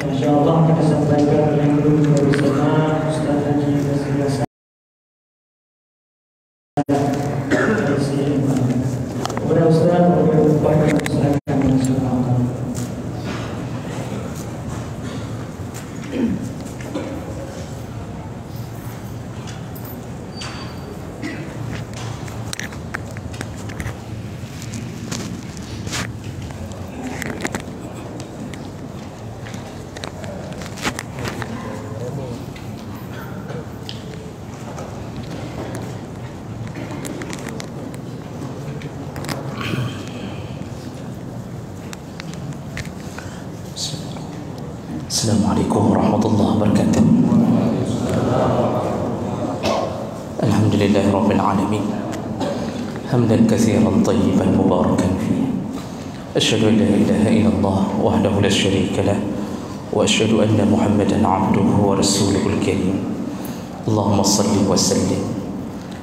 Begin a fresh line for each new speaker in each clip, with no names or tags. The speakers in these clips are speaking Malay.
InsyaAllah kita sampaikan yang dulu bersama Ustaz Haji Basir kepada Ustaz berupaya silakan insyaallah.
Assalamualaikum warahmatullahi wabarakatuh. Alhamdulillahirabbil alamin. Hamdan katsiran tayyiban mubarakan fihi. Asyhadu an la ilaha illallah wahdahu la syarika lah wa asyhadu anna Muhammadan 'abduhu wa rasuluhul karim. Allahumma shalli wa sallim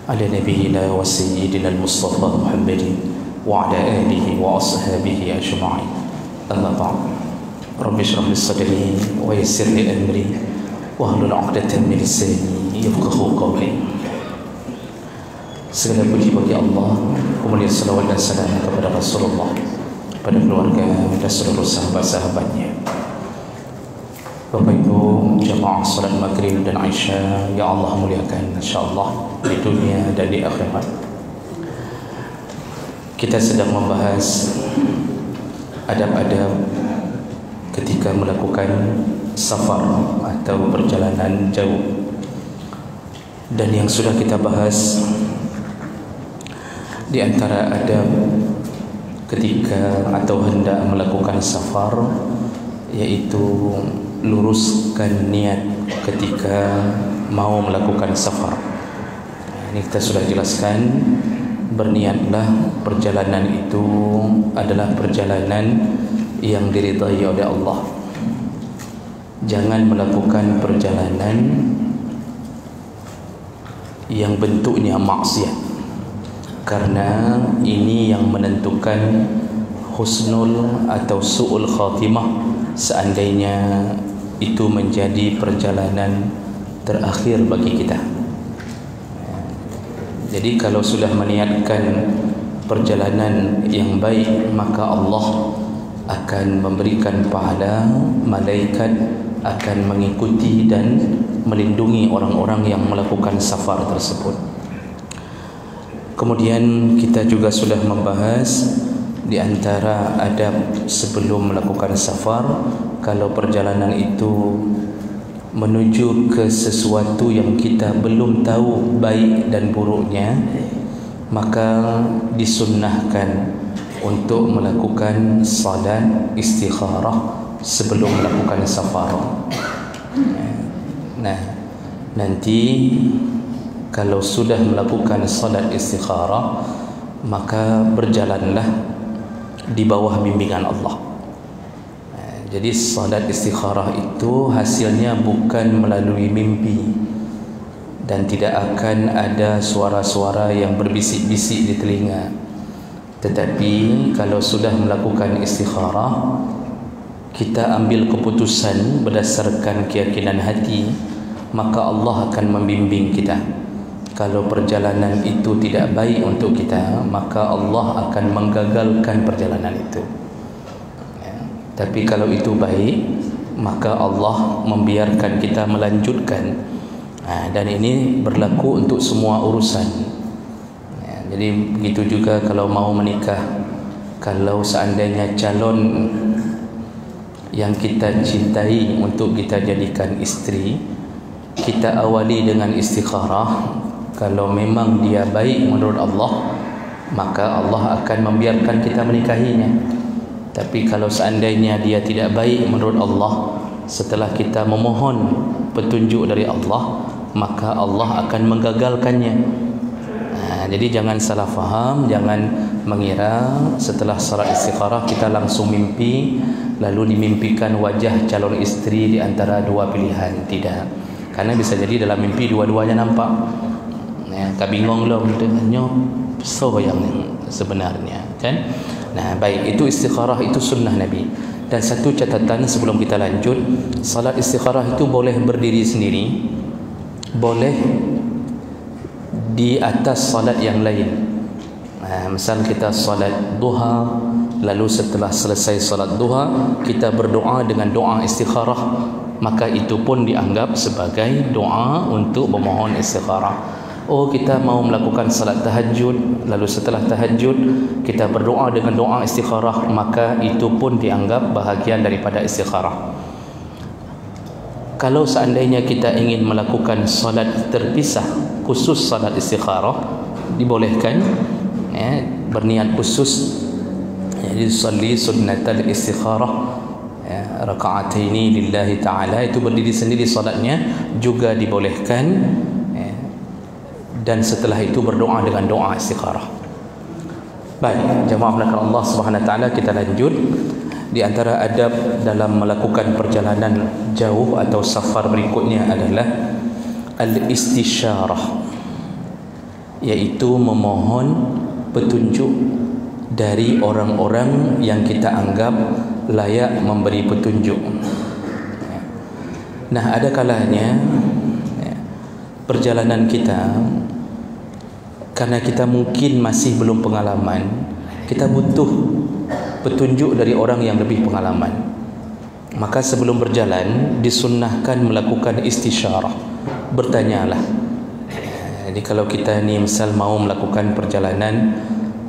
ala nabiyyina wa sayyidina al-Mustafa Muhammadin wa ala alihi wa ashabihi ajma'in. Amma ba'd. Rabbi shrah li sadri wa yassir li amri wahlul 'uqdatam min lisani yafqahu qawli. Segala puji bagi Allah, kemuliaan salawat dan salam kepada Rasulullah, pada keluarga dan seluruh sahabat-sahabatnya. Bapak Ibu jamaah salat maghrib dan isya, ya Allah muliakan insyaallah di dunia dan di akhirat. Kita sedang membahas adab-adab ketika melakukan safar atau perjalanan jauh. Dan yang sudah kita bahas di antara adab ketika atau hendak melakukan safar, yaitu luruskan niat ketika mau melakukan safar. Ini kita sudah jelaskan, berniatlah perjalanan itu adalah perjalanan yang diridai oleh Allah. Jangan melakukan perjalanan yang bentuknya maksiat, karena ini yang menentukan husnul atau su'ul khatimah seandainya itu menjadi perjalanan terakhir bagi kita. Jadi kalau sudah meniatkan perjalanan yang baik, maka Allah akan memberikan pahala, malaikat akan mengikuti dan melindungi orang-orang yang melakukan safar tersebut. Kemudian kita juga sudah membahas di antara adab sebelum melakukan safar, kalau perjalanan itu menuju ke sesuatu yang kita belum tahu baik dan buruknya, maka disunnahkan untuk melakukan salat istikharah sebelum melakukan safar. Nah, nanti kalau sudah melakukan salat istikharah, maka berjalanlah di bawah bimbingan Allah. Jadi salat istikharah itu hasilnya bukan melalui mimpi, dan tidak akan ada suara-suara yang berbisik-bisik di telinga. Tetapi kalau sudah melakukan istikharah, kita ambil keputusan berdasarkan keyakinan hati, maka Allah akan membimbing kita. Kalau perjalanan itu tidak baik untuk kita, maka Allah akan menggagalkan perjalanan itu. Tapi kalau itu baik, maka Allah membiarkan kita melanjutkan. Dan ini berlaku untuk semua urusan. Jadi begitu juga kalau mau menikah. Kalau seandainya calon yang kita cintai untuk kita jadikan istri, kita awali dengan istikharah. Kalau memang dia baik menurut Allah, maka Allah akan membiarkan kita menikahinya. Tapi kalau seandainya dia tidak baik menurut Allah, setelah kita memohon petunjuk dari Allah, maka Allah akan menggagalkannya. Jadi jangan salah faham, jangan mengira setelah salat istikharah kita langsung mimpi, lalu dimimpikan wajah calon istri di antara dua pilihan. Tidak, karena bisa jadi dalam mimpi dua-duanya nampak. Kabingong lo dengannya so yang sebenarnya, kan? Nah, baik, itu istikharah, itu sunnah Nabi. Dan satu catatan sebelum kita lanjut, salat istikharah itu boleh berdiri sendiri, boleh di atas salat yang lain. Misal kita salat duha, lalu setelah selesai salat duha kita berdoa dengan doa istikharah, maka itu pun dianggap sebagai doa untuk memohon istikharah. Oh, kita mau melakukan salat tahajud, lalu setelah tahajud kita berdoa dengan doa istikharah, maka itu pun dianggap bahagian daripada istikharah. Kalau seandainya kita ingin melakukan salat terpisah, khusus salat istikharah, dibolehkan berniat khusus, jadi salli sunnatal istikharah raka'ataini lillahi ta'ala, itu berdiri sendiri salatnya juga dibolehkan, dan setelah itu berdoa dengan doa istikharah. Baik, jemaah melakukan Allah Subhanahu wa taala, kita lanjut. Di antara adab dalam melakukan perjalanan jauh atau safar berikutnya adalah al-istisyarah, yaitu memohon petunjuk dari orang-orang yang kita anggap layak memberi petunjuk. Nah, ada kalanya perjalanan kita, karena kita mungkin masih belum pengalaman, kita butuh petunjuk dari orang yang lebih pengalaman. Maka sebelum berjalan disunnahkan melakukan istisyarah, bertanyalah. Jadi kalau kita ni misal mau melakukan perjalanan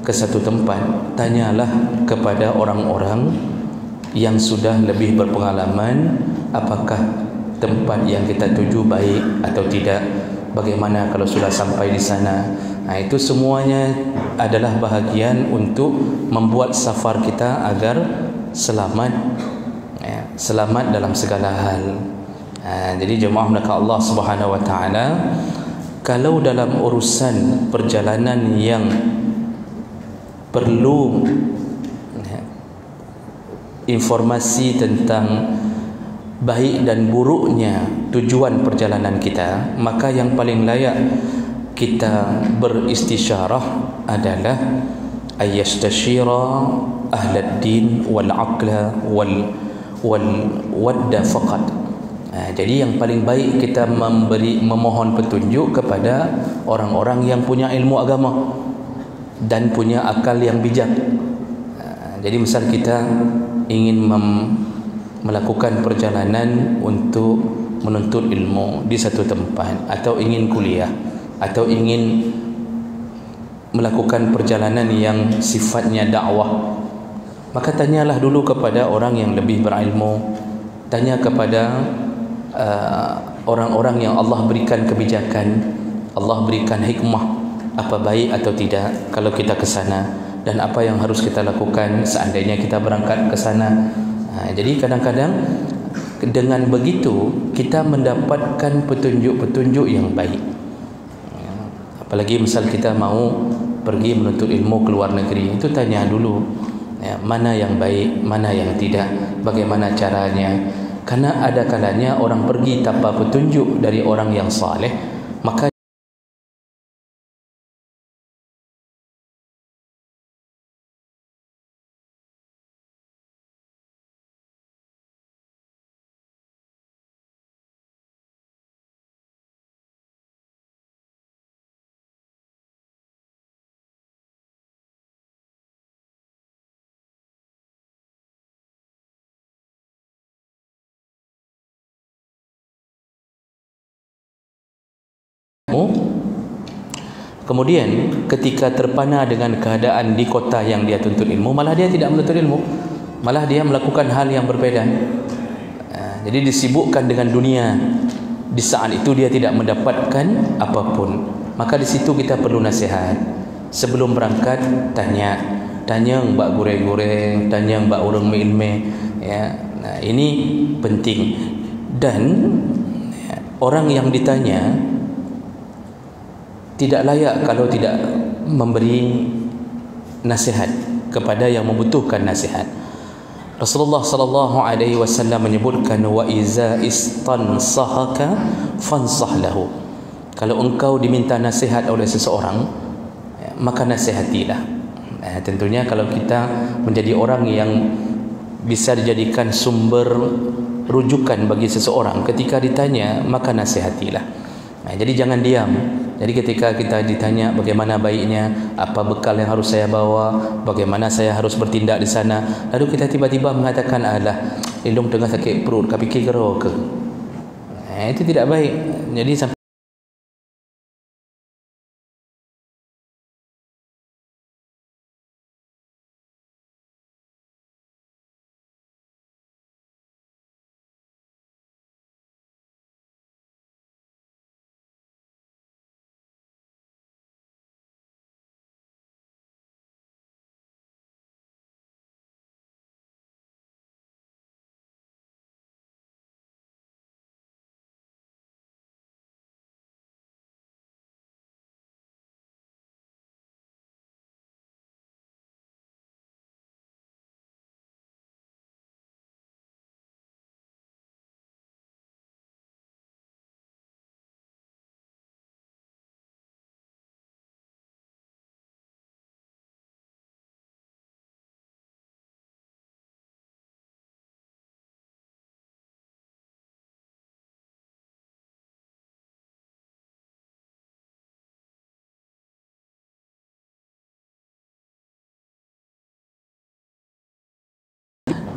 ke satu tempat, tanyalah kepada orang-orang yang sudah lebih berpengalaman, apakah tempat yang kita tuju baik atau tidak, bagaimana kalau sudah sampai di sana. Itu semuanya adalah bahagian untuk membuat safar kita agar selamat, selamat dalam segala hal. Jadi jemaah melakukan Allah Subhanahu wa taala, kalau dalam urusan perjalanan yang perlu informasi tentang baik dan buruknya tujuan perjalanan kita, maka yang paling layak kita beristisyarah adalah ayyastashira ahlad din wal aqla wal wadda faqat. Jadi yang paling baik kita memohon petunjuk kepada orang-orang yang punya ilmu agama dan punya akal yang bijak. Jadi misal kita ingin melakukan perjalanan untuk menuntut ilmu di satu tempat, atau ingin kuliah, atau ingin melakukan perjalanan yang sifatnya dakwah, maka tanyalah dulu kepada orang yang lebih berilmu. Tanya kepada orang-orang yang Allah berikan kebijakan, Allah berikan hikmah, apa baik atau tidak kalau kita ke sana, dan apa yang harus kita lakukan seandainya kita berangkat ke sana. Jadi kadang-kadang dengan begitu kita mendapatkan petunjuk-petunjuk yang baik. Apalagi misal kita mau pergi menuntut ilmu ke luar negeri, itu tanya dulu mana yang baik, mana yang tidak, bagaimana caranya. Karena ada kalanya orang pergi tanpa petunjuk dari orang yang saleh, maka kemudian ketika terpana dengan keadaan di kota yang dia tuntut ilmu, malah dia tidak menuntut ilmu, malah dia melakukan hal yang berbeda. Jadi disibukkan dengan dunia, di saat itu dia tidak mendapatkan apapun. Maka di situ kita perlu nasihat. Sebelum berangkat tanya mbak goreng-goreng, tanya mbak urang ilmu, ya. Nah, ini penting. Dan orang yang ditanya tidak layak kalau tidak memberi nasihat kepada yang membutuhkan nasihat. Rasulullah sallallahu alaihi wasallam menyebutkan, wa iza istansahaka fansah lahu. Kalau engkau diminta nasihat oleh seseorang, maka nasihatilah. Tentunya kalau kita menjadi orang yang bisa dijadikan sumber rujukan bagi seseorang. Ketika ditanya, maka nasihatilah. Jadi jangan diam. Jadi ketika kita ditanya bagaimana baiknya, apa bekal yang harus saya bawa, bagaimana saya harus bertindak di sana, lalu kita tiba-tiba mengatakan, alah, Ilung tengah sakit perut, kau fikir gerok ke? Itu tidak baik. Jadi sampai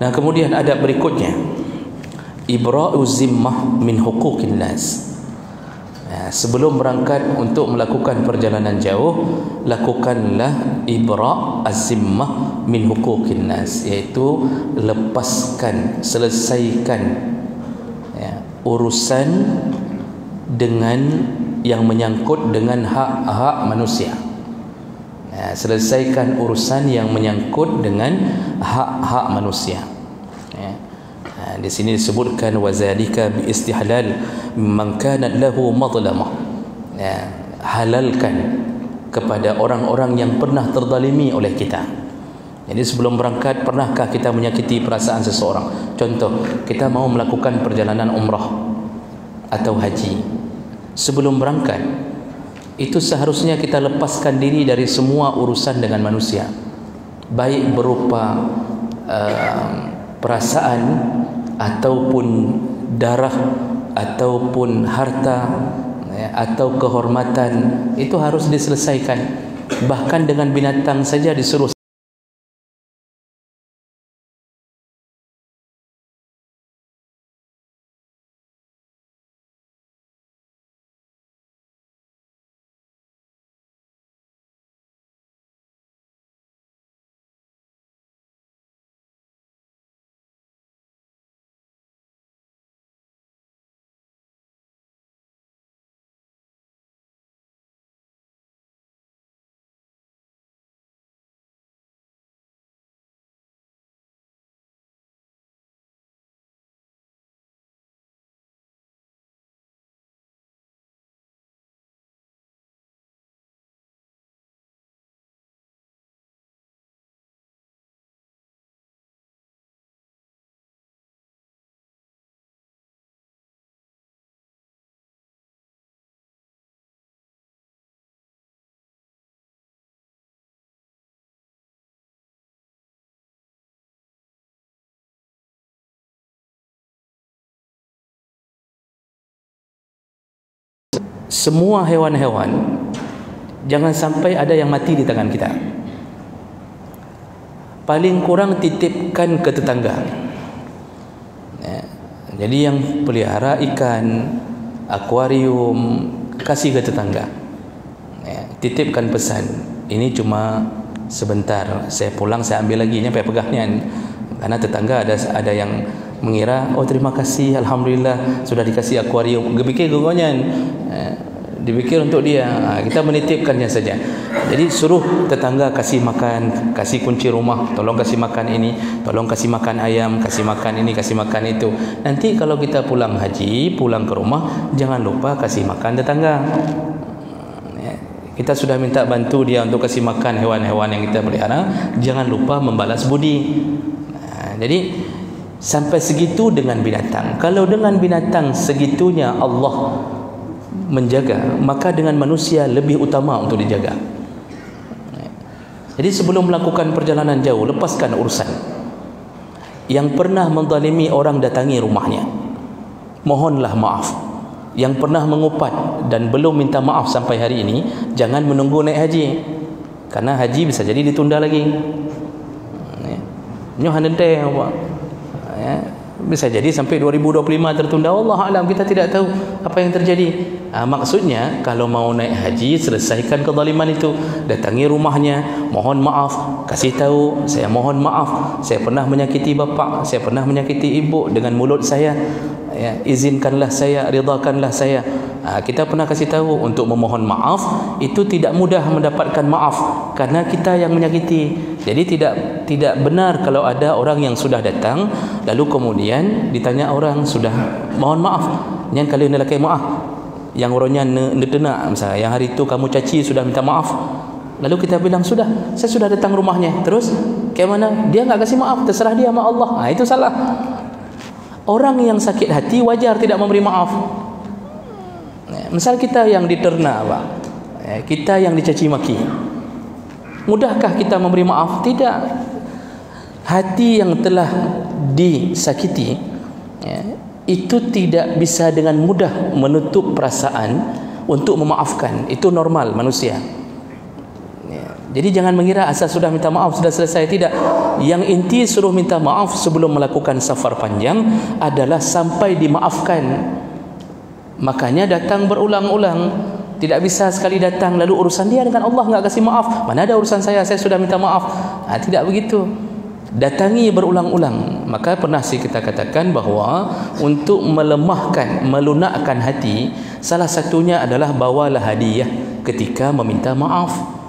nah, kemudian adab berikutnya, ibra'u zimmah min huquqin nas. Sebelum berangkat untuk melakukan perjalanan jauh, lakukanlah ibra' az-zimmah min huquqin nas, iaitu lepaskan, selesaikan urusan dengan yang menyangkut dengan hak-hak manusia. Selesaikan urusan yang menyangkut dengan hak-hak manusia. Di sini disebutkan wazalika bi istihlal man kana lahu madlamah. Halalkan kepada orang-orang yang pernah terzalimi oleh kita. Jadi sebelum berangkat, pernahkah kita menyakiti perasaan seseorang? Contoh, kita mau melakukan perjalanan umrah atau haji. Sebelum berangkat, itu seharusnya kita lepaskan diri dari semua urusan dengan manusia, baik berupa perasaan ataupun darah ataupun harta atau kehormatan. Itu harus diselesaikan. Bahkan dengan binatang saja disuruh. Semua hewan-hewan, jangan sampai ada yang mati di tangan kita. Paling kurang titipkan ke tetangga. Jadi yang pelihara ikan, akuarium, kasih ke tetangga. Titipkan pesan, ini cuma sebentar, saya pulang saya ambil lagi, ini apa pegahnya. Karena tetangga ada yang mengira, oh terima kasih, alhamdulillah sudah dikasih akuarium. Dipikir gogonyan, dipikir untuk dia. Kita menitipkannya saja. Jadi suruh tetangga kasih makan, kasih kunci rumah, tolong kasih makan ini, tolong kasih makan ayam, kasih makan ini, kasih makan itu. Nanti kalau kita pulang haji, pulang ke rumah, jangan lupa kasih makan tetangga. Kita sudah minta bantu dia untuk kasih makan hewan-hewan yang kita pelihara, jangan lupa membalas budi. Jadi sampai segitu dengan binatang. Kalau dengan binatang segitunya Allah menjaga, maka dengan manusia lebih utama untuk dijaga. Jadi sebelum melakukan perjalanan jauh, lepaskan urusan. Yang pernah menzalimi orang datangi rumahnya, mohonlah maaf. Yang pernah mengupat dan belum minta maaf sampai hari ini, jangan menunggu naik haji, karena haji bisa jadi ditunda lagi. Nyoh handente apa? Bisa jadi sampai 2025 tertunda. Allah alam, kita tidak tahu apa yang terjadi. Maksudnya kalau mau naik haji, selesaikan kezaliman itu, datangi rumahnya, mohon maaf, kasih tahu, saya mohon maaf, saya pernah menyakiti bapa, saya pernah menyakiti ibu dengan mulut saya, izinkanlah saya, ridhakanlah saya. Kita pernah kasih tahu untuk memohon maaf itu tidak mudah mendapatkan maaf karena kita yang menyakiti. Jadi tidak benar kalau ada orang yang sudah datang lalu kemudian ditanya orang sudah mohon maaf, yang kali ni lelaki maaf, yang orangnya netenak misalnya, yang hari itu kamu caci sudah minta maaf, lalu kita bilang sudah, saya sudah datang rumahnya, terus kayak mana dia nggak kasih maaf, terserah dia sama Allah. Itu salah. Orang yang sakit hati wajar tidak memberi maaf. Misal kita yang diternak, Pak, kita yang dicaci maki, mudahkah kita memberi maaf? Tidak. Hati yang telah disakiti itu tidak bisa dengan mudah menutup perasaan untuk memaafkan. Itu normal manusia. Jadi jangan mengira asal sudah minta maaf sudah selesai. Tidak. Yang inti suruh minta maaf sebelum melakukan safar panjang adalah sampai dimaafkan. Makanya datang berulang-ulang. Tidak bisa sekali datang lalu urusan dia dengan Allah enggak kasih maaf. Mana ada urusan saya sudah minta maaf. Tidak begitu. Datangi berulang-ulang. Maka pernah sih kita katakan bahawa untuk melemahkan, melunakkan hati, salah satunya adalah bawalah hadiah ketika meminta maaf.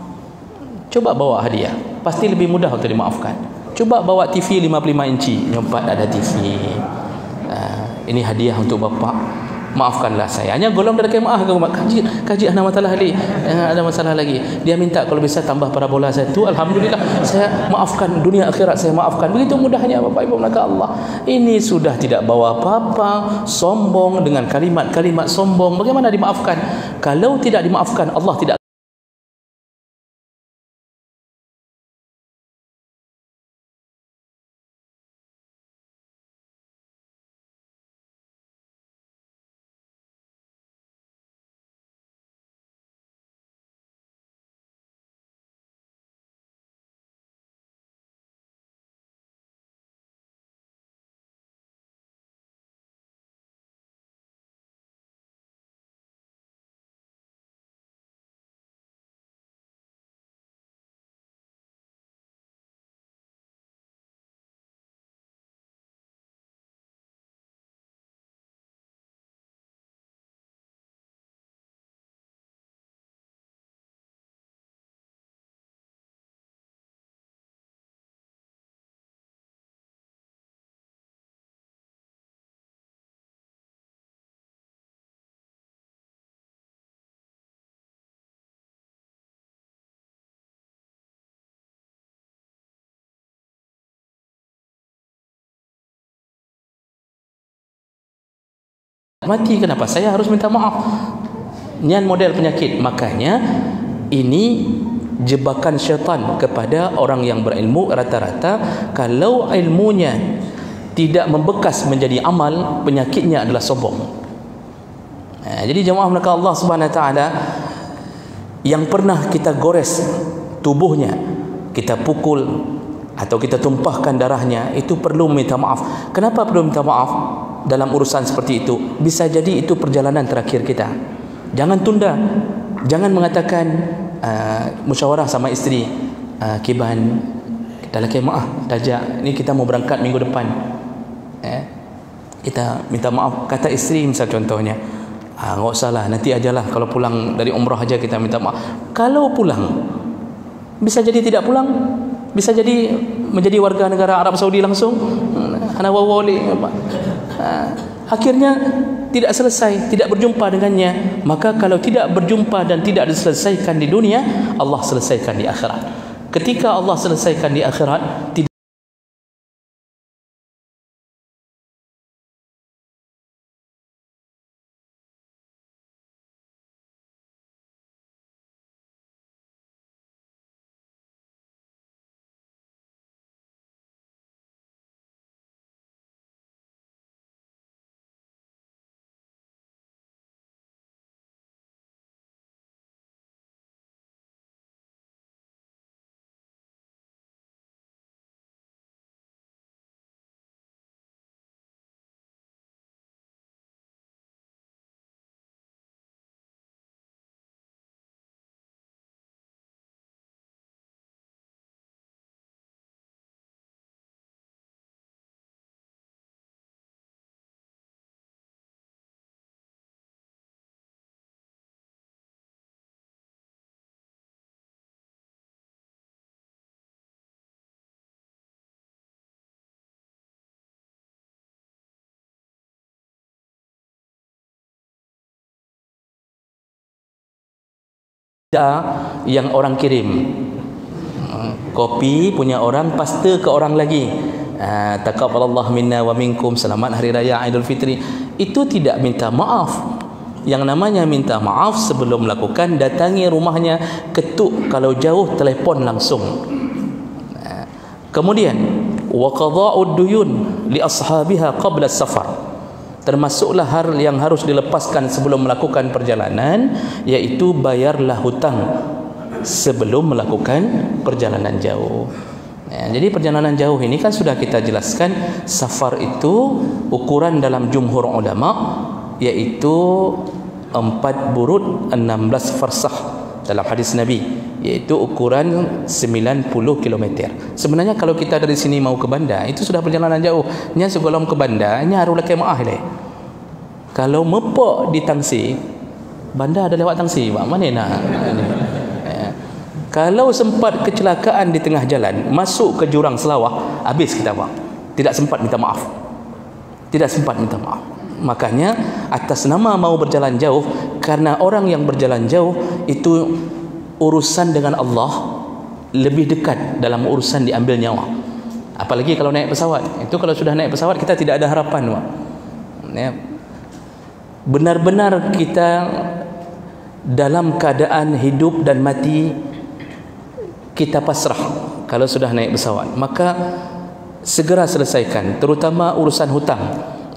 Coba bawa hadiah, pasti lebih mudah untuk dimaafkan. Coba bawa TV 55 inci, nyompat ada TV. Ini hadiah untuk bapak. Maafkanlah saya. Hanya golong dari maaf kaji ada masalah lagi. Ada masalah lagi. Dia minta kalau bisa tambah parabola saya tu, alhamdulillah saya maafkan, dunia akhirat saya maafkan. Begitu mudahnya Bapak Ibu melaka Allah. Ini sudah tidak bawa apa-apa, sombong dengan kalimat-kalimat sombong. Bagaimana dimaafkan? Kalau tidak dimaafkan, Allah tidak. Mati kenapa saya harus minta maaf? Nian model penyakit. Makanya ini jebakan syaitan kepada orang yang berilmu. Rata-rata kalau ilmunya tidak membekas menjadi amal, penyakitnya adalah sombong. Jadi jemaah melaka Allah Subhanahu wa taala, yang pernah kita gores tubuhnya, kita pukul atau kita tumpahkan darahnya, itu perlu minta maaf. Kenapa perlu minta maaf dalam urusan seperti itu? Bisa jadi itu perjalanan terakhir kita. Jangan tunda. Jangan mengatakan musyawarah sama isteri, Kiban, kita lagi maaf tajak ni kita mau berangkat minggu depan, kita minta maaf. Kata isteri misal contohnya, enggak usahlah, nanti ajalah kalau pulang dari umrah aja kita minta maaf. Kalau pulang bisa jadi tidak pulang, bisa jadi menjadi warga negara Arab Saudi langsung. Akhirnya tidak selesai, tidak berjumpa dengannya. Maka kalau tidak berjumpa dan tidak diselesaikan di dunia, Allah selesaikan di akhirat. Ketika Allah selesaikan di akhirat, tidak yang orang kirim. Kopi punya orang, pasta ke orang lagi. Taqabbalallahu minna wa minkum, selamat hari raya Aidil Fitri. Itu tidak minta maaf. Yang namanya minta maaf sebelum melakukan, datangi rumahnya, ketuk, kalau jauh telefon langsung. Kemudian wa qada'ud duyun li ashabiha qabla safar. Termasuklah hal yang harus dilepaskan sebelum melakukan perjalanan, yaitu bayarlah hutang sebelum melakukan perjalanan jauh. Jadi perjalanan jauh ini kan sudah kita jelaskan, safar itu ukuran dalam jumhur ulama yaitu 4 burud 16 farsah dalam hadis Nabi, yaitu ukuran 90 km. Sebenarnya kalau kita dari sini mau ke Banda, itu sudah perjalanan jauh. Nya sebelum ke Banda, nya harus lewat Maah le. Kalau mepok di Tangsi, Banda ada lewat Tangsi, mana nak? Kalau sempat kecelakaan di tengah jalan, masuk ke jurang Selawah, habis kita buat. Tidak sempat minta maaf. Tidak sempat minta maaf. Makanya atas nama mau berjalan jauh, karena orang yang berjalan jauh itu urusan dengan Allah lebih dekat dalam urusan diambil nyawa. Apalagi kalau naik pesawat. Itu kalau sudah naik pesawat kita tidak ada harapan, Pak. Ya. Benar-benar kita dalam keadaan hidup dan mati, kita pasrah kalau sudah naik pesawat. Maka segera selesaikan, terutama urusan hutang.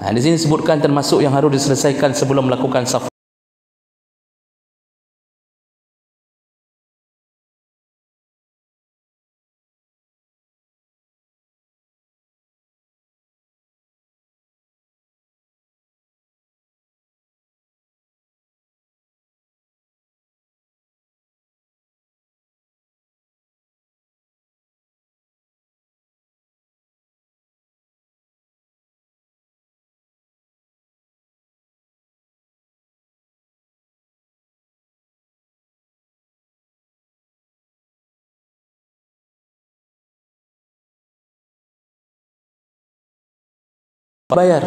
Di sini disebutkan termasuk yang harus diselesaikan sebelum melakukan safar. Bayar.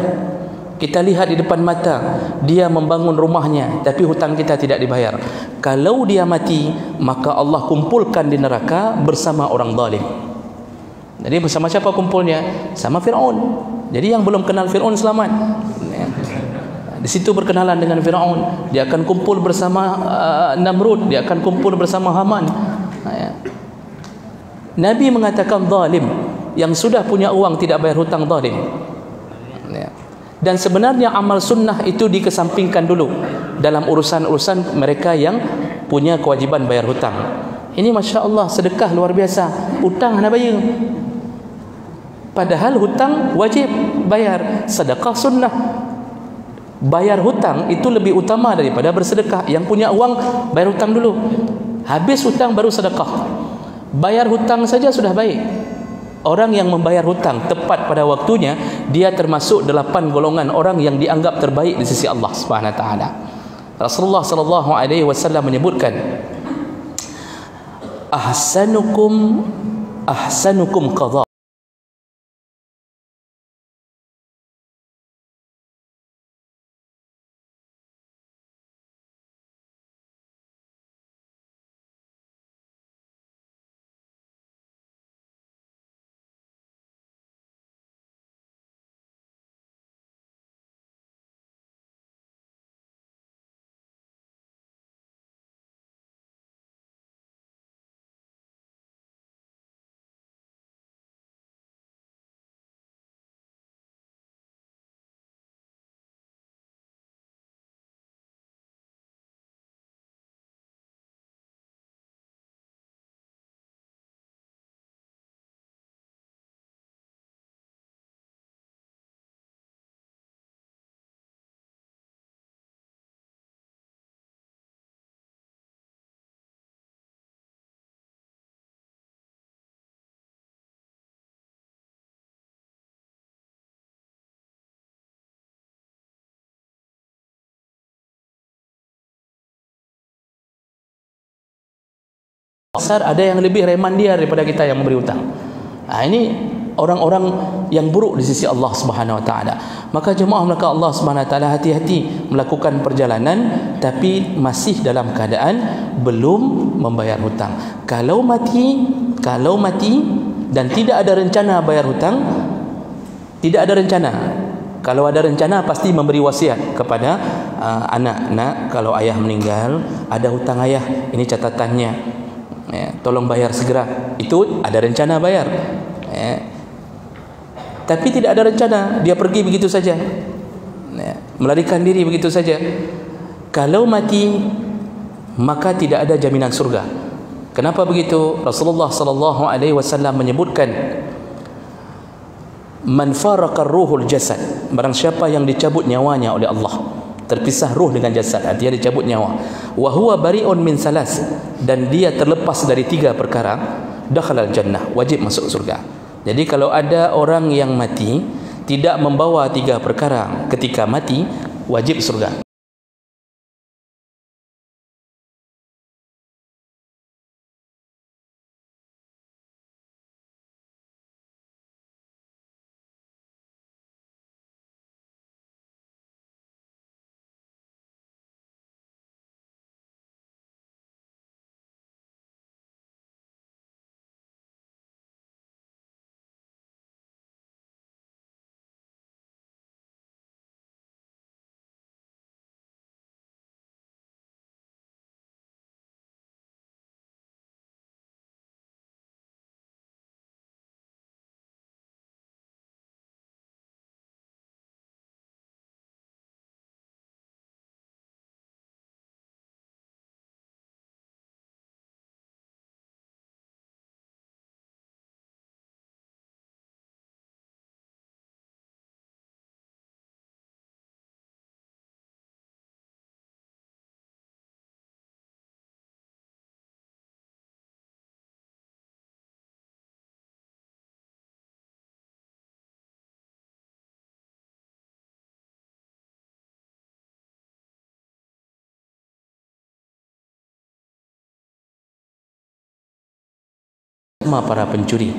Kita lihat di depan mata dia membangun rumahnya, tapi hutang kita tidak dibayar. Kalau dia mati, maka Allah kumpulkan di neraka bersama orang zalim. Jadi bersama siapa kumpulnya? Sama Fir'aun. Jadi yang belum kenal Fir'aun selamat. Di situ berkenalan dengan Fir'aun. Dia akan kumpul bersama Namrud. Dia akan kumpul bersama Haman. Nabi mengatakan zalim, yang sudah punya uang tidak bayar hutang, zalim. Dan sebenarnya amal sunnah itu dikesampingkan dulu dalam urusan-urusan mereka yang punya kewajiban bayar hutang. Ini Masya Allah sedekah luar biasa. Hutang nak bayar, padahal hutang wajib bayar. Sedekah sunnah. Bayar hutang itu lebih utama daripada bersedekah. Yang punya uang bayar hutang dulu, habis hutang baru sedekah. Bayar hutang saja sudah baik. Orang yang membayar hutang tepat pada waktunya, dia termasuk 8 golongan orang yang dianggap terbaik di sisi Allah Subhanahu wa taala. Rasulullah sallallahu alaihi wasallam menyebutkan, ahsanukum qadha. Besar ada yang lebih reman dia daripada kita yang memberi hutang. Ini orang-orang yang buruk di sisi Allah Subhanahu wa taala. Maka jemaah maka Allah Subhanahu wa taala, hati-hati melakukan perjalanan tapi masih dalam keadaan belum membayar hutang. Kalau mati dan tidak ada rencana bayar hutang, tidak ada rencana. Kalau ada rencana pasti memberi wasiat kepada anak. Nak, kalau ayah meninggal ada hutang ayah, ini catatannya, ya, tolong bayar segera. Itu ada rencana bayar, ya. Tapi tidak ada rencana, dia pergi begitu saja, ya, melarikan diri begitu saja. Kalau mati maka tidak ada jaminan surga. Kenapa begitu? Rasulullah sallallahu alaihi wasallam menyebutkan, man faraqar ruhul jasad, barang siapa yang dicabut nyawanya oleh Allah, terpisah ruh dengan jasad, artinya dicabut nyawa, wa huwa bari'un min salas, dan dia terlepas dari 3 perkara, dakhalal jannah, wajib masuk surga. Jadi kalau ada orang yang mati tidak membawa 3 perkara ketika mati, wajib surga. Para pencuri.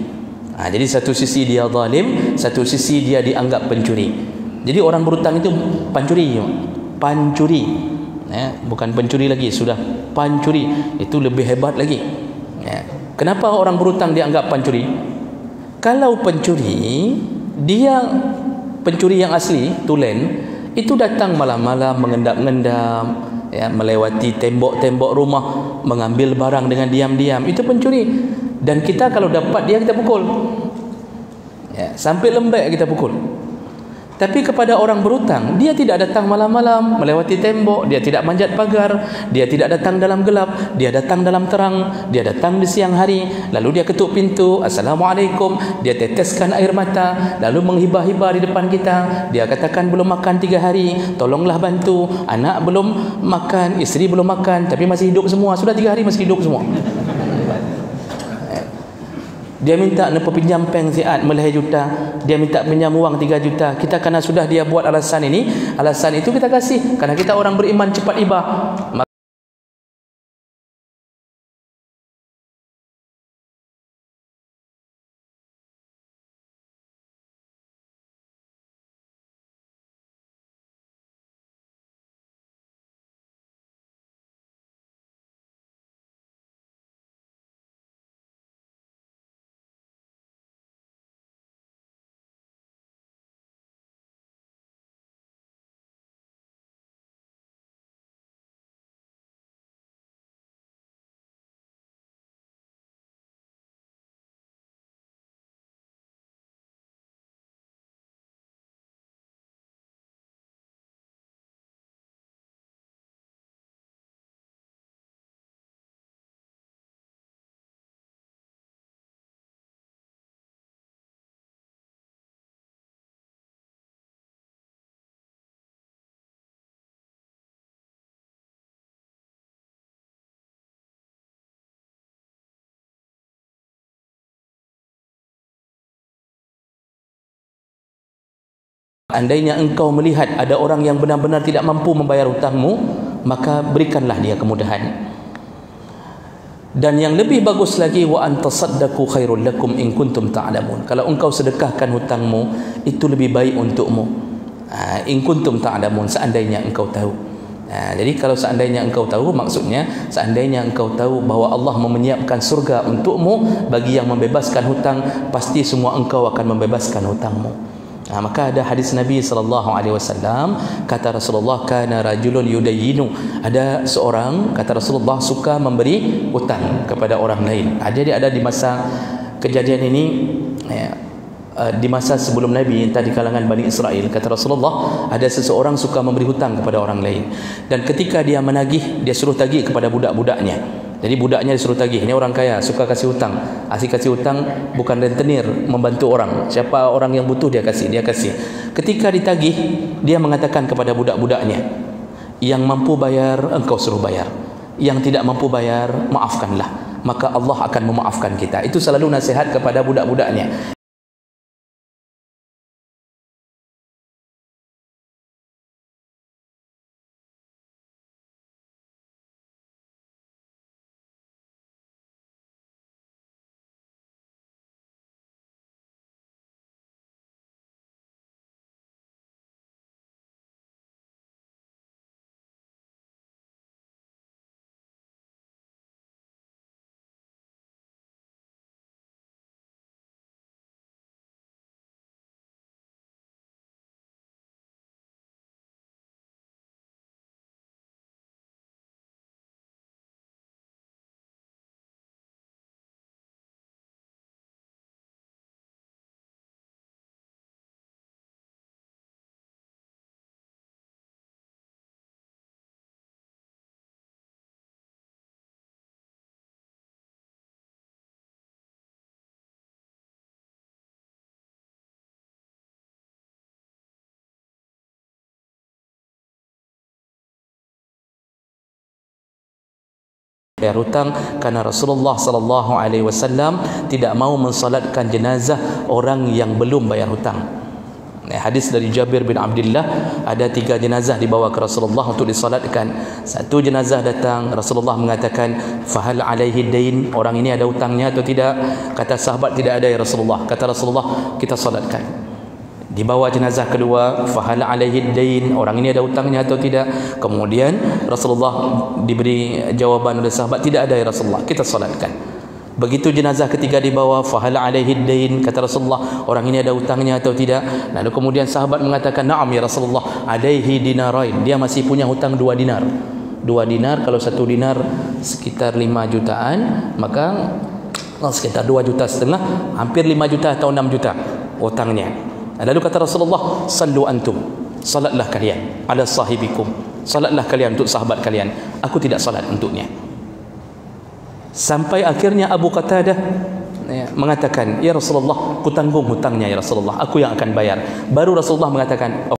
Jadi satu sisi dia zalim, satu sisi dia dianggap pencuri. Jadi orang berhutang itu pancuri, bukan pencuri lagi, sudah pancuri, itu lebih hebat lagi. Kenapa orang berhutang dianggap pancuri? Kalau pencuri, dia pencuri yang asli, tulen, itu datang malam-malam mengendap-endap, ya, melewati tembok-tembok rumah, mengambil barang dengan diam-diam, itu pencuri. Dan kita kalau dapat dia, kita pukul, ya, sampai lembek kita pukul. Tapi kepada orang berhutang, dia tidak datang malam-malam melewati tembok, dia tidak manjat pagar, dia tidak datang dalam gelap, dia datang dalam terang, dia datang di siang hari, lalu dia ketuk pintu, Assalamualaikum, dia teteskan air mata, lalu menghibah-hibah di depan kita, dia katakan belum makan 3 hari, tolonglah bantu, anak belum makan, isteri belum makan, tapi masih hidup semua, sudah 3 hari masih hidup semua. Dia minta nak pinjam peng siat meleh juta, dia minta pinjam uang 3 juta. Kita karena sudah dia buat alasan ini, alasan itu kita kasih, karena kita orang beriman cepat ibah. Andainya engkau melihat ada orang yang benar-benar tidak mampu membayar hutangmu, maka berikanlah dia kemudahan. Dan yang lebih bagus lagi, wa antasaddaqu khairul lakum in kuntum ta'lamun. Kalau engkau sedekahkan hutangmu, itu lebih baik untukmu. In kuntum ta'lamun, seandainya engkau tahu. Jadi kalau seandainya engkau tahu, maksudnya seandainya engkau tahu bahawa Allah menyiapkan surga untukmu bagi yang membebaskan hutang, pasti semua engkau akan membebaskan hutangmu. Maka ada hadis Nabi SAW, kata Rasulullah, kana rajulun yudayyinu, ada seorang, kata Rasulullah, suka memberi hutang kepada orang lain. Jadi ada di masa kejadian ini, di masa sebelum Nabi, entah di kalangan Bani Israel, kata Rasulullah, ada seseorang suka memberi hutang kepada orang lain, dan ketika dia menagih, dia suruh tagih kepada budak-budaknya. Jadi budaknya disuruh tagih. Ini orang kaya, suka kasih hutang. Kasih hutang bukan rentenir, membantu orang. Siapa orang yang butuh dia kasih. Ketika ditagih, dia mengatakan kepada budak-budaknya, yang mampu bayar engkau suruh bayar, yang tidak mampu bayar maafkanlah, maka Allah akan memaafkan kita. Itu selalu nasihat kepada budak-budaknya. Bayar hutang karena Rasulullah sallallahu alaihi wasallam tidak mau mensalatkan jenazah orang yang belum bayar hutang. Hadis dari Jabir bin Abdullah, ada 3 jenazah dibawa ke Rasulullah untuk disalatkan. Satu jenazah datang, Rasulullah mengatakan, fahal alaihi dain, orang ini ada hutangnya atau tidak? Kata sahabat, tidak ada ya Rasulullah. Kata Rasulullah, kita salatkan. Dibawa jenazah kedua, fahal alaihi dain, orang ini ada hutangnya atau tidak? Kemudian Rasulullah diberi jawaban oleh sahabat, tidak ada ya Rasulullah, kita salatkan. Begitu jenazah ketiga dibawa, fahal alaihi dain, kata Rasulullah, orang ini ada hutangnya atau tidak? Lalu kemudian sahabat mengatakan, na'am ya Rasulullah, alaihi dinarain, dia masih punya hutang 2 dinar. 2 dinar, kalau 1 dinar sekitar 5 jutaan, maka sekitar 2,5 juta, hampir 5 juta atau 6 juta hutangnya. Lalu kata Rasulullah, sallu antum, salatlah kalian ala sahibikum, salatlah kalian untuk sahabat kalian, aku tidak salat untuknya. Sampai akhirnya Abu Qatadah mengatakan, ya Rasulullah, ku tanggung hutangnya ya Rasulullah, aku yang akan bayar. Baru Rasulullah mengatakan,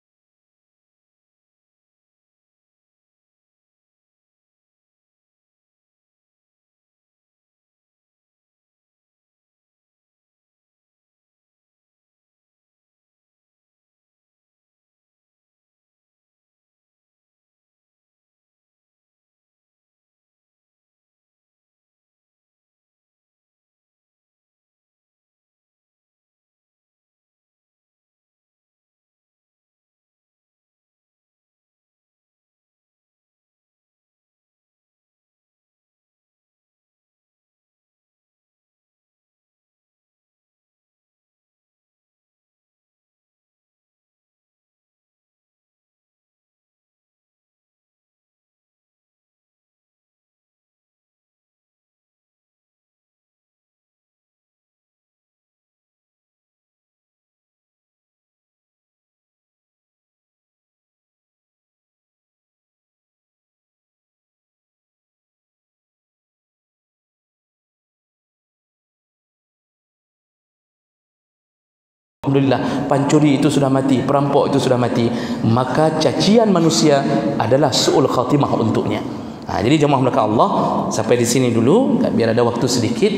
alhamdulillah, pancuri itu sudah mati, perampok itu sudah mati, maka cacian manusia adalah su'ul khatimah untuknya. Jadi jemaah belakang Allah, sampai di sini dulu, biar ada waktu sedikit.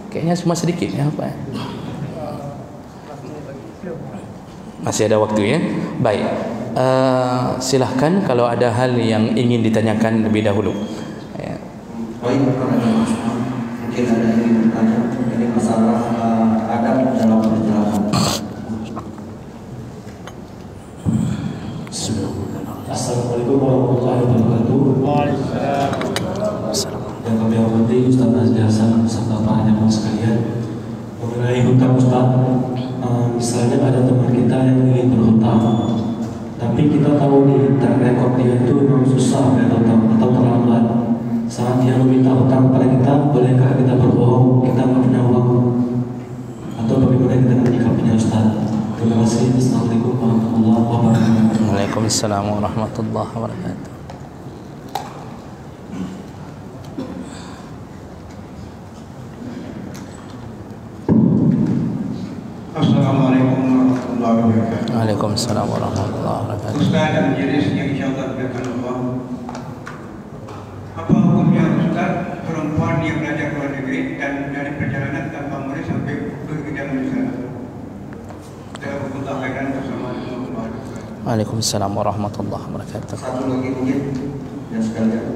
Kayaknya cuma sedikit ya, apa? Masih ada waktu ya. Baik, silahkan kalau ada hal yang ingin ditanyakan lebih dahulu. Ya.
Assalamualaikum warahmatullahi wabarakatuh. Yang kami hormati Ustaz Nazli Hasan beserta para jamaah sekalian, mengenai hutang Ustaz, misalnya ada teman kita yang ingin berhutang, tapi kita tahu di track record dia itu memang susah bayar hutang atau terlambat. Saat dia meminta hutang pada kita, bolehkah kita berbohong kita nggak punya uang? Atau bagaimana kita menyikapinya Ustaz? Terima kasih. Assalamualaikum warahmatullahi wabarakatuh.
Waalaikumsalam warahmatullahi wabarakatuh.
Assalamualaikum warahmatullahi wabarakatuh.
Waalaikumsalam warahmatullahi wabarakatuh.
Ustaz dan majelis yang insyaallah berikan Allah. Apa hukumnya Ustaz perempuan yang belajar ke luar negeri dan dari perjalanan tanpa murid sampai bergejala di sana? Dalam hukum takhiran bersama dengan Allah.
Waalaikumsalam warahmatullahi wabarakatuh.
Satu lagi mungkin yang sekalian.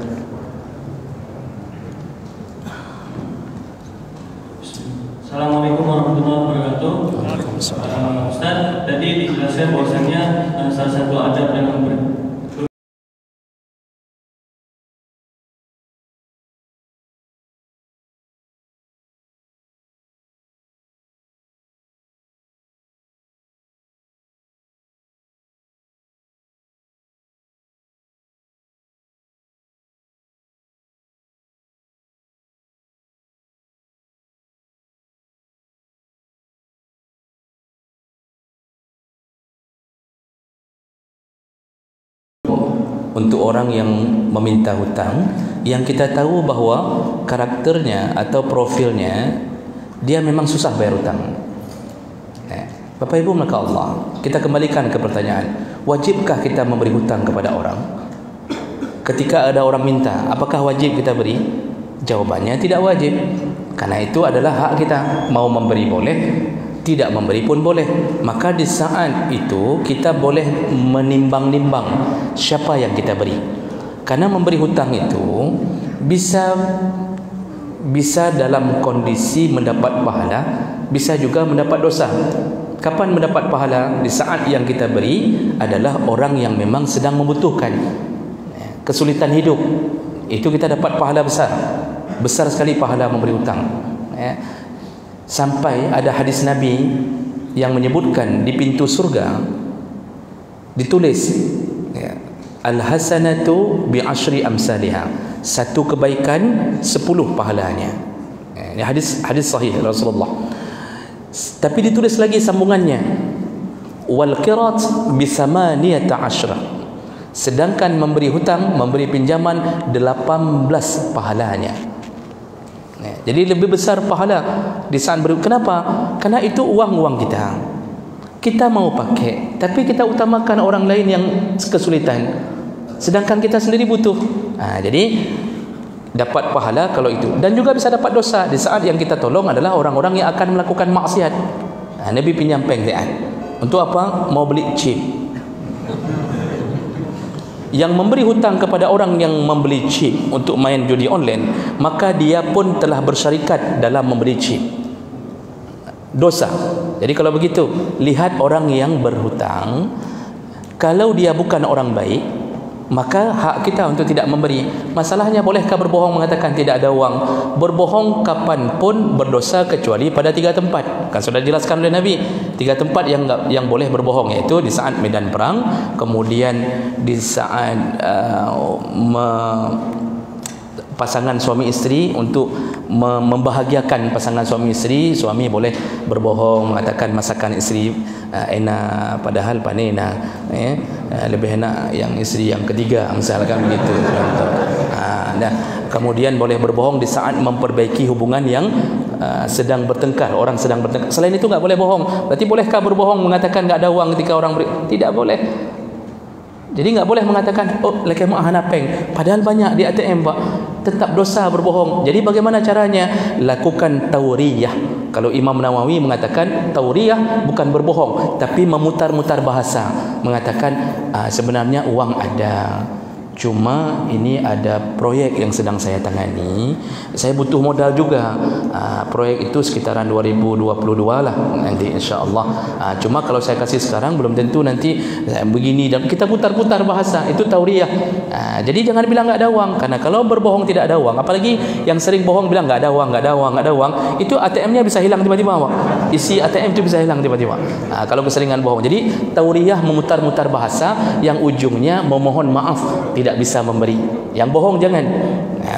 Assalamualaikum warahmatullahi wabarakatuh.
Waalaikumsalam.
Ustaz, tadi dijelaskan bahwasanya salah satu adab dalam
untuk orang yang meminta hutang, yang kita tahu bahawa karakternya atau profilnya dia memang susah bayar hutang. Bapak Ibu maka Allah, kita kembalikan ke pertanyaan, wajibkah kita memberi hutang kepada orang? Ketika ada orang minta, apakah wajib kita beri? Jawabannya tidak wajib. Karena itu adalah hak kita, mau memberi boleh, tidak memberi pun boleh. Maka di saat itu kita boleh menimbang-nimbang siapa yang kita beri. Karena memberi hutang itu bisa dalam kondisi mendapat pahala, bisa juga mendapat dosa. Kapan mendapat pahala? Di saat yang kita beri adalah orang yang memang sedang membutuhkan, kesulitan hidup, itu kita dapat pahala besar. Besar sekali pahala memberi hutang. Sampai ada hadis Nabi yang menyebutkan di pintu surga ditulis al-hasanatu bi asyri amsalha, satu kebaikan 10 pahalanya. Ini hadis sahih Rasulullah. Tapi ditulis lagi sambungannya, wal qirat bi 18, sedangkan memberi hutang, memberi pinjaman 18 pahalanya. Jadi lebih besar pahala di saat beri. Kenapa? Karena itu uang kita. Kita mau pakai, tapi kita utamakan orang lain yang kesulitan, sedangkan kita sendiri butuh. Jadi dapat pahala kalau itu, dan juga bisa dapat dosa di saat yang kita tolong adalah orang-orang yang akan melakukan maksiat. Nabi pinjam pengsean untuk apa? Mau beli chip. Yang memberi hutang kepada orang yang membeli chip untuk main judi online, maka dia pun telah bersyarikat dalam membeli chip. Dosa. Jadi kalau begitu, lihat orang yang berhutang, kalau dia bukan orang baik, maka hak kita untuk tidak memberi. Masalahnya, bolehkah berbohong mengatakan tidak ada uang? Berbohong kapanpun berdosa kecuali pada 3 tempat. Kan sudah dijelaskan oleh Nabi, 3 tempat yang boleh berbohong, yaitu di saat medan perang, kemudian di saat pasangan suami isteri, untuk membahagiakan pasangan suami isteri, suami boleh berbohong mengatakan masakan isteri enak, padahal panen enak, lebih enak yang isteri yang ketiga, misalkan begitu. Dan kemudian boleh berbohong di saat memperbaiki hubungan yang sedang bertengkar, orang sedang bertengkar. Selain itu nggak boleh bohong. Berarti bolehkah berbohong mengatakan nggak ada uang ketika orang tidak boleh. Jadi nggak boleh mengatakan laki mak hana peng, padahal banyak di ATM Pak. Tetap dosa berbohong. Jadi bagaimana caranya? Lakukan tauriyah. Kalau Imam Nawawi mengatakan tauriyah bukan berbohong, tapi memutar-mutar bahasa, mengatakan sebenarnya uang ada, Cuma ini ada proyek yang sedang saya tangani. Saya butuh modal juga. Proyek itu sekitaran 2022 lah nanti insya-Allah. Cuma kalau saya kasih sekarang belum tentu nanti begini, dan kita putar-putar bahasa itu tauriah. Jadi jangan bilang enggak ada uang, karena kalau berbohong tidak ada uang, apalagi yang sering bohong bilang enggak ada uang, enggak ada uang, enggak ada uang, itu ATM-nya bisa hilang tiba-tiba, Pak. Isi ATM itu bisa hilang tiba-tiba. Kalau keseringan bohong. Jadi tauriah memutar-mutar bahasa yang ujungnya memohon maaf tidak bisa memberi. Yang bohong jangan.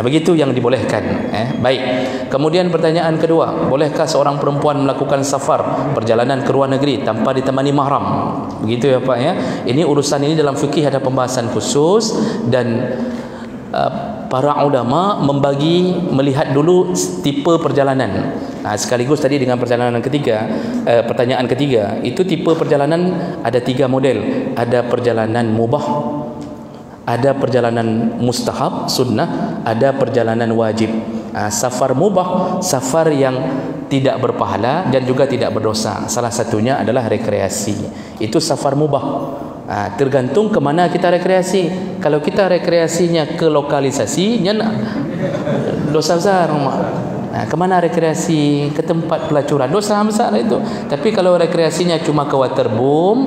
Begitu yang dibolehkan. Baik. Kemudian pertanyaan kedua, bolehkah seorang perempuan melakukan safar, perjalanan ke luar negeri tanpa ditemani mahram? Begitu ya Pak ya. Ini urusan ini dalam fikih ada pembahasan khusus, dan para ulama melihat dulu tipe perjalanan. Sekaligus tadi dengan perjalanan ketiga, pertanyaan ketiga, itu tipe perjalanan ada 3 model. Ada perjalanan mubah, ada perjalanan mustahab, sunnah, ada perjalanan wajib. Safar mubah, safar yang tidak berpahala dan juga tidak berdosa. Salah satunya adalah rekreasi. Itu safar mubah. Tergantung ke mana kita rekreasi. Kalau kita rekreasinya ke lokalisasinya, dosa besar. Kemana rekreasi? Ke tempat pelacuran, dosa besar itu. Tapi kalau rekreasinya cuma ke waterboom,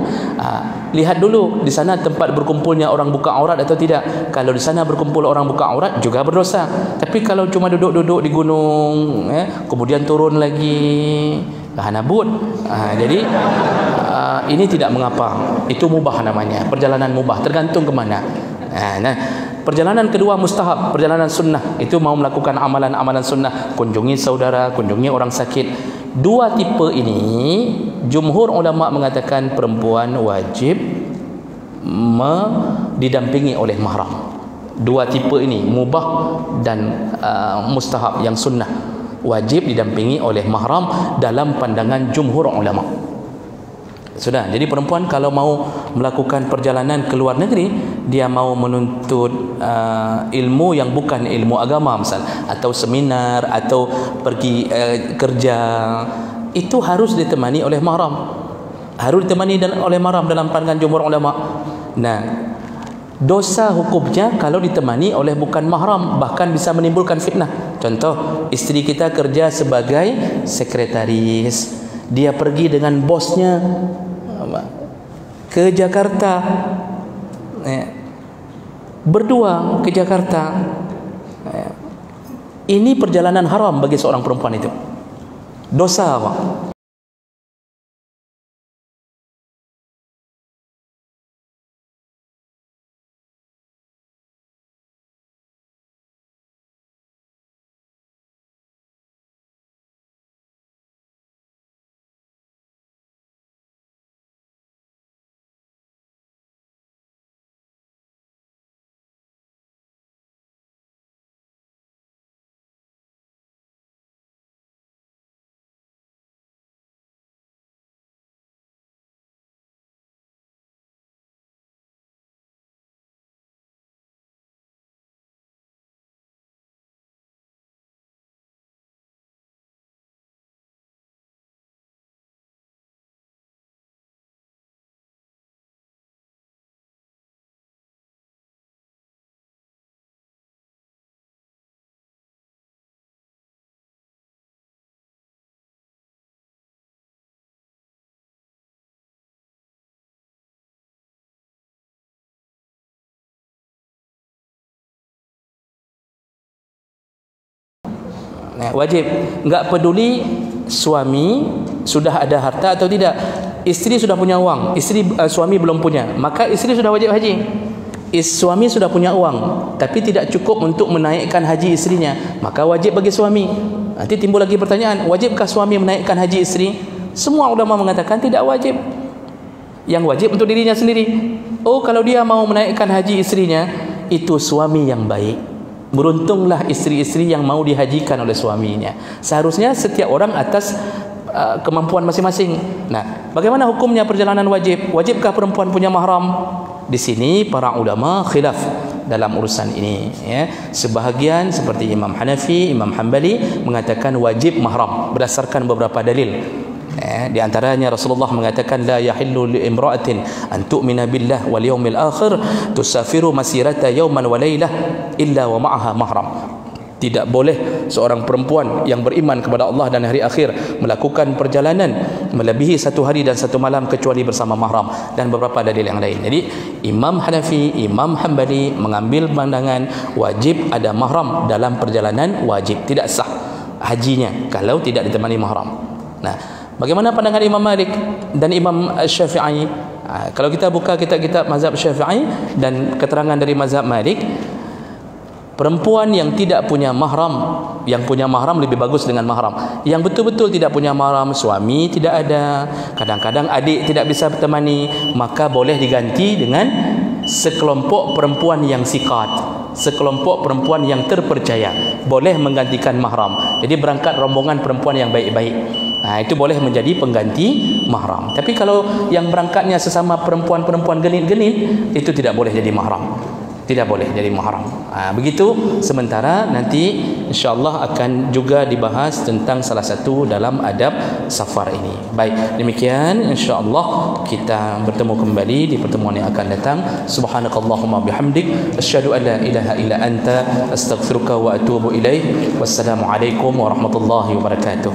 lihat dulu di sana tempat berkumpulnya orang buka aurat atau tidak. Kalau di sana berkumpul orang buka aurat juga berdosa. Tapi kalau cuma duduk-duduk di gunung, kemudian turun lagi, hanabut. Jadi ini tidak mengapa. Itu mubah namanya, perjalanan mubah, tergantung ke mana. Perjalanan kedua mustahab, perjalanan sunnah. Itu mau melakukan amalan-amalan sunnah, kunjungi saudara, kunjungi orang sakit. 2 tipe ini jumhur ulama mengatakan perempuan wajib didampingi oleh mahram. 2 tipe ini, mubah dan mustahab yang sunnah, wajib didampingi oleh mahram dalam pandangan jumhur ulama. Sudah, jadi perempuan kalau mau melakukan perjalanan ke luar negeri, dia mau menuntut ilmu yang bukan ilmu agama misal, atau seminar, atau pergi kerja, itu harus ditemani oleh mahram. Harus ditemani oleh mahram dalam pandangan jumhur ulama. Dosa hukumnya kalau ditemani oleh bukan mahram, bahkan bisa menimbulkan fitnah. Contoh, istri kita kerja sebagai sekretaris, dia pergi dengan bosnya ke Jakarta, berdua ke Jakarta. Ini perjalanan haram bagi seorang perempuan itu. Dosa, Pak. Wajib, enggak peduli suami sudah ada harta atau tidak. Istri sudah punya uang, suami belum punya, maka istri sudah wajib haji. Suami sudah punya uang tapi tidak cukup untuk menaikkan haji istrinya, maka wajib bagi suami. Nanti timbul lagi pertanyaan, wajibkah suami menaikkan haji istri? Semua ulama mengatakan tidak wajib. Yang wajib untuk dirinya sendiri. Kalau dia mau menaikkan haji istrinya, itu suami yang baik. Beruntunglah istri-istri yang mau dihajikan oleh suaminya. Seharusnya setiap orang atas kemampuan masing-masing. Bagaimana hukumnya perjalanan wajib? Wajibkah perempuan punya mahram? Di sini para ulama khilaf dalam urusan ini. Sebahagian seperti Imam Hanafi, Imam Hanbali mengatakan wajib mahram berdasarkan beberapa dalil. Di antaranya Rasulullah mengatakan la yahillu li imra'atin an tu'mina billah wal yawmil akhir tusafiru masirata yawman wa laylah illa wa ma'aha mahram. Tidak boleh seorang perempuan yang beriman kepada Allah dan hari akhir melakukan perjalanan melebihi 1 hari dan 1 malam kecuali bersama mahram, dan beberapa dalil yang lain. Jadi Imam Hanafi, Imam Hanbali mengambil pandangan wajib ada mahram dalam perjalanan, wajib, tidak sah hajinya kalau tidak ditemani mahram. Nah, bagaimana pandangan Imam Malik dan Imam Syafi'i? Kalau kita buka kitab-kitab mazhab Syafi'i dan keterangan dari mazhab Malik, perempuan yang tidak punya mahram, yang punya mahram lebih bagus dengan mahram. Yang betul-betul tidak punya mahram, suami tidak ada, kadang-kadang adik tidak bisa bertemani, maka boleh diganti dengan sekelompok perempuan yang siqat, sekelompok perempuan yang terpercaya, boleh menggantikan mahram. Jadi berangkat rombongan perempuan yang baik-baik, itu boleh menjadi pengganti mahram. Tapi kalau yang berangkatnya sesama perempuan-perempuan genit-genit, itu tidak boleh jadi mahram, tidak boleh jadi mahram. Begitu. Sementara nanti insyaAllah akan juga dibahas tentang salah satu dalam adab safar ini. Baik, demikian insyaAllah kita bertemu kembali di pertemuan yang akan datang. Subhanakallahumma bihamdik asyhadu an la ilaha illa anta astaghfiruka wa atubu ilaih. Wassalamualaikum warahmatullahi wabarakatuh.